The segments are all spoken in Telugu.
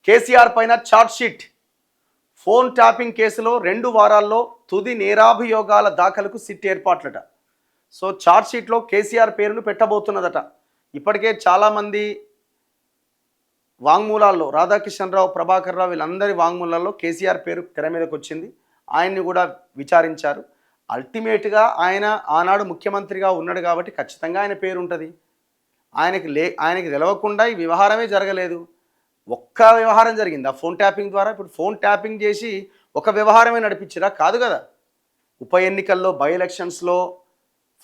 కేసీఆర్ పైన ఛార్జ్షీట్. ఫోన్ ట్యాపింగ్ కేసులో 2 వారాల్లో తుది నేరాభియోగాల దాఖలకు సిట్ ఏర్పాట్లట. సో ఛార్జ్షీట్లో కేసీఆర్ పేరును పెట్టబోతున్నదట. ఇప్పటికే చాలామంది వాంగ్మూలాల్లో రాధాకిషన్రావు, ప్రభాకర్ రావు వీళ్ళందరి వాంగ్మూలాల్లో కేసీఆర్ పేరు తెర మీదకి వచ్చింది. ఆయన్ని కూడా విచారించారు. అల్టిమేట్గా ఆయన ఆనాడు ముఖ్యమంత్రిగా ఉన్నాడు కాబట్టి ఖచ్చితంగా ఆయన పేరు ఉంటుంది. ఆయనకి తెలవకుండా ఈ వ్యవహారమే జరగలేదు. ఒక్క వ్యవహారం జరిగింది ఆ ఫోన్ ట్యాపింగ్ ద్వారా. ఇప్పుడు ఫోన్ ట్యాపింగ్ చేసి ఒక వ్యవహారమే నడిపించిరా? కాదు కదా. ఉప ఎన్నికల్లో బై ఎలక్షన్స్లో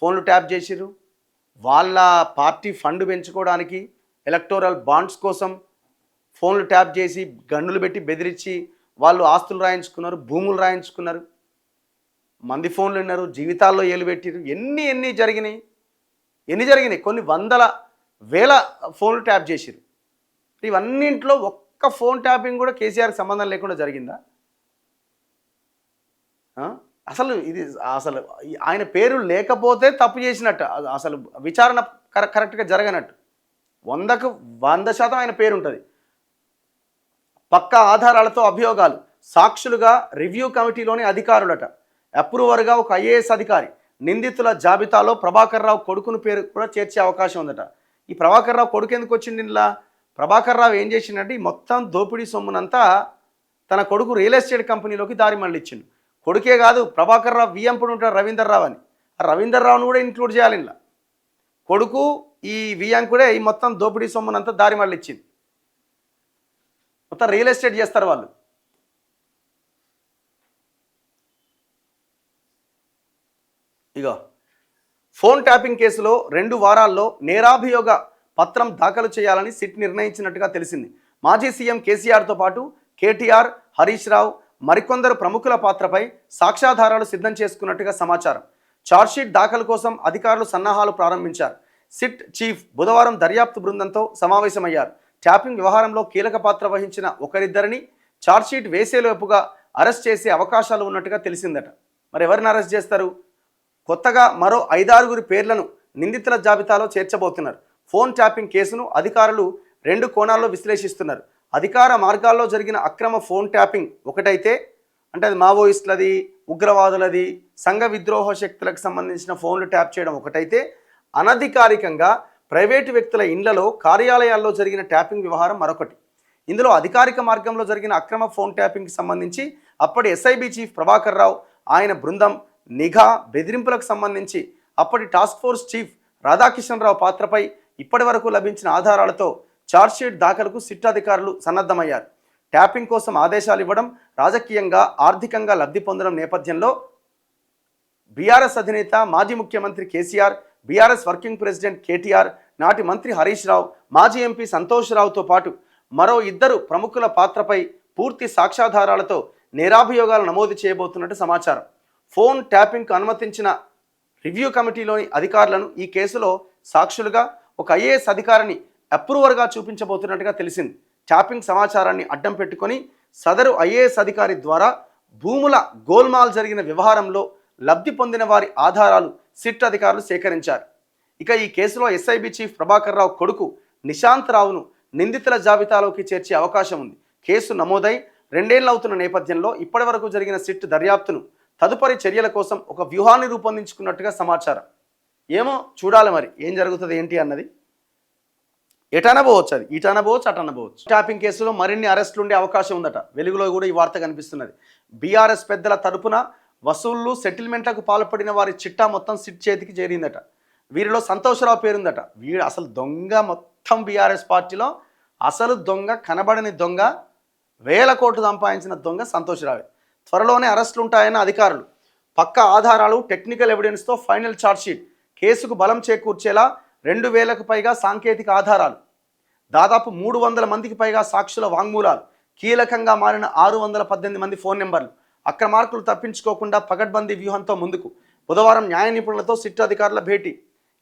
ఫోన్లు ట్యాప్ చేసిర్రు. వాళ్ళ పార్టీ ఫండ్ పెంచుకోవడానికి ఎలక్టోరల్ బాండ్స్ కోసం ఫోన్లు ట్యాప్ చేసి గన్నులు పెట్టి బెదిరించి వాళ్ళు ఆస్తులు రాయించుకున్నారు, భూములు రాయించుకున్నారు, మంది ఫోన్లు విన్నారు, జీవితాల్లో ఏలు పెట్టిరు. ఎన్ని జరిగినాయి. కొన్ని వందల వేల ఫోన్లు ట్యాప్ చేసిరు. ఇవన్నింట్లో ఒక్క ఫోన్ ట్యాపింగ్ కూడా కేసీఆర్కి సంబంధం లేకుండా జరిగిందా? అసలు ఆయన పేరు లేకపోతే తప్పు చేసినట్టు. అసలు విచారణ కరెక్ట్గా జరగనట్టు. 100% ఆయన పేరు ఉంటుంది. పక్కా ఆధారాలతో అభియోగాలు, సాక్షులుగా రివ్యూ కమిటీలోని అధికారులట. అప్రూవర్గా ఒక ఐఏఎస్ అధికారి. నిందితుల జాబితాలో ప్రభాకర్ రావు కొడుకును పేరు కూడా చేర్చే అవకాశం ఉందట. ఈ ప్రభాకర్ రావు కొడుకు ఎందుకు వచ్చింది ఇలా? ప్రభాకర్ రావు ఏం చేసిందంటే ఈ మొత్తం దోపిడీ సొమ్మునంతా తన కొడుకు రియల్ ఎస్టేట్ కంపెనీలోకి దారి మళ్ళిచ్చిండు. కొడుకే కాదు, ప్రభాకర్ రావు విఎంపుడు ఉంటాడు రవీందర్ రావు అని. ఆ రవీందర్ రావును కూడా ఇంక్లూడ్ చేయాలి ఇలా. కొడుకు ఈ వియాంకుడే ఈ మొత్తం దోపిడీ సొమ్మునంతా దారి మళ్ళిచ్చింది. మొత్తం రియల్ ఎస్టేట్ చేస్తారు వాళ్ళు. ఇగో ఫోన్ ట్యాపింగ్ కేసులో 2 వారాల్లో నేరాభియోగ పత్రం దాఖలు చేయాలని సిట్ నిర్ణయించినట్టుగా తెలిసింది. మాజీ సీఎం కేసీఆర్తో పాటు కేటీఆర్, హరీష్ రావు, మరికొందరు ప్రముఖుల పాత్రపై సాక్ష్యాధారాలు సిద్ధం చేసుకున్నట్టుగా సమాచారం. ఛార్జ్షీట్ దాఖలు కోసం అధికారులు సన్నాహాలు ప్రారంభించారు. సిట్ చీఫ్ బుధవారం దర్యాప్తు బృందంతో సమావేశమయ్యారు. ట్యాపింగ్ వ్యవహారంలో కీలక పాత్ర వహించిన ఒకరిద్దరిని ఛార్జ్షీట్ వేసేలోపుగా అరెస్ట్ చేసే అవకాశాలు ఉన్నట్టుగా తెలిసిందట. మరి ఎవరిని అరెస్ట్ చేస్తారు? కొత్తగా మరో 5-6 పేర్లను నిందితుల జాబితాలో చేర్చబోతున్నారు. ఫోన్ ట్యాపింగ్ కేసును అధికారులు 2 కోణాల్లో విశ్లేషిస్తున్నారు. అధికార మార్గాల్లో జరిగిన అక్రమ ఫోన్ ట్యాపింగ్ ఒకటైతే, అంటే అది మావోయిస్టులది, ఉగ్రవాదులది, సంఘ విద్రోహ శక్తులకు సంబంధించిన ఫోన్లు ట్యాప్ చేయడం ఒకటైతే, అనధికారికంగా ప్రైవేటు వ్యక్తుల ఇండ్లలో, కార్యాలయాల్లో జరిగిన ట్యాపింగ్ వ్యవహారం మరొకటి. ఇందులో అధికారిక మార్గంలో జరిగిన అక్రమ ఫోన్ ట్యాపింగ్కి సంబంధించి అప్పటి ఎస్ఐబి చీఫ్ ప్రభాకర్ రావు, ఆయన బృందం, నిఘా, బెదిరింపులకు సంబంధించి అప్పటి టాస్క్ ఫోర్స్ చీఫ్ రాధాకిషన్రావు పాత్రపై ఇప్పటి వరకు లభించిన ఆధారాలతో ఛార్జ్షీట్ దాఖలకు సిట్ అధికారులు సన్నద్ధమయ్యారు. ట్యాపింగ్ కోసం ఆదేశాలు ఇవ్వడం, రాజకీయంగా, ఆర్థికంగా లబ్ధి పొందడం నేపథ్యంలో బీఆర్ఎస్ అధినేత, మాజీ ముఖ్యమంత్రి KCR, BRS working president KTR, నాటి మంత్రి హరీష్ రావు, మాజీ ఎంపీ సంతోష్ రావుతో పాటు మరో 2 ప్రముఖుల పాత్రపై పూర్తి సాక్ష్యాధారాలతో నేరాభియోగాలు నమోదు చేయబోతున్నట్టు సమాచారం. ఫోన్ ట్యాపింగ్కు అనుమతించిన రివ్యూ కమిటీలోని అధికారులను ఈ కేసులో సాక్షులుగా ఒక ఐఏఎస్ అధికారిని అప్రూవర్గా చూపించబోతున్నట్టుగా తెలిసింది. ట్యాపింగ్ సమాచారాన్ని అడ్డం పెట్టుకొని సదరు ఐఏఎస్ అధికారి ద్వారా భూముల గోల్మాల్ జరిగిన వ్యవహారంలో లబ్ధి పొందిన వారి ఆధారాలు సిట్ అధికారులు సేకరించారు. ఇక ఈ కేసులో ఎస్ఐబి చీఫ్ ప్రభాకర్ రావు కొడుకు నిశాంత్ రావును నిందితుల జాబితాలోకి చేర్చే అవకాశం ఉంది. కేసు నమోదై 2 ఏళ్ళు అవుతున్న నేపథ్యంలో ఇప్పటి వరకు జరిగిన సిట్ దర్యాప్తును తదుపరి చర్యల కోసం ఒక వ్యూహాన్ని రూపొందించుకున్నట్టుగా సమాచారం. ఏమో చూడాలి మరి ఏం జరుగుతుంది ఏంటి అన్నది. ఎటనబోవచ్చు, అది ఇటనబోవచ్చు, అటనబోవచ్చు. ట్యాపింగ్ కేసులో మరిన్ని అరెస్టులు ఉండే అవకాశం ఉందట. వెలుగులో కూడా ఈ వార్త కనిపిస్తున్నది. బీఆర్ఎస్ పెద్దల తరపున వసూళ్లు, సెటిల్మెంట్లకు పాల్పడిన వారి చిట్టా మొత్తం సిట్ చేతికి చేరిందట. వీరిలో సంతోషరావు పేరుందట. వీడు అసలు దొంగ, మొత్తం బీఆర్ఎస్ పార్టీలో అసలు దొంగ, కనబడని దొంగ, 1000 కోట్లు సంపాదించిన దొంగ సంతోషరావే. త్వరలోనే అరెస్టులు ఉంటాయన్న అధికారులు. పక్కా ఆధారాలు, టెక్నికల్ ఎవిడెన్స్తో ఫైనల్ ఛార్జ్షీట్. కేసుకు బలం చేకూర్చేలా 2000కు పైగా సాంకేతిక ఆధారాలు, దాదాపు 300 మందికి పైగా సాక్షుల వాంగ్మూలాలు, కీలకంగా మారిన 618 మంది ఫోన్ నెంబర్లు. అక్రమార్కులు తప్పించుకోకుండా పకడ్బందీ వ్యూహంతో ముందుకు. బుధవారం న్యాయ నిపుణులతో సిట్ అధికారుల భేటీ.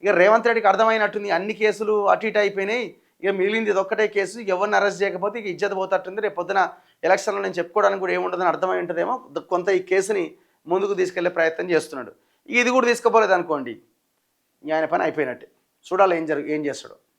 ఇక రేవంత్ రెడ్డికి అర్థమైనట్టుంది, అన్ని కేసులు అటు ఇటు అయిపోయినాయి, ఇక మిగిలింది ఇది ఒక్కటే కేసు, ఎవరిని అరెస్ట్ చేయకపోతే ఇక ఇజ్జత పోతట్టుంది, రేపు పొద్దున ఎలక్షన్లో నేను చెప్పుకోవడానికి కూడా ఏముండదని అర్థమై ఉంటుందేమో. కొంత ఈ కేసుని ముందుకు తీసుకెళ్లే ప్రయత్నం చేస్తున్నాడు. ఇది కూడా తీసుకుపోలేదు అనుకోండి, ఆయన పని అయిపోయినట్టే. చూడాలి ఏం చేస్తాడో.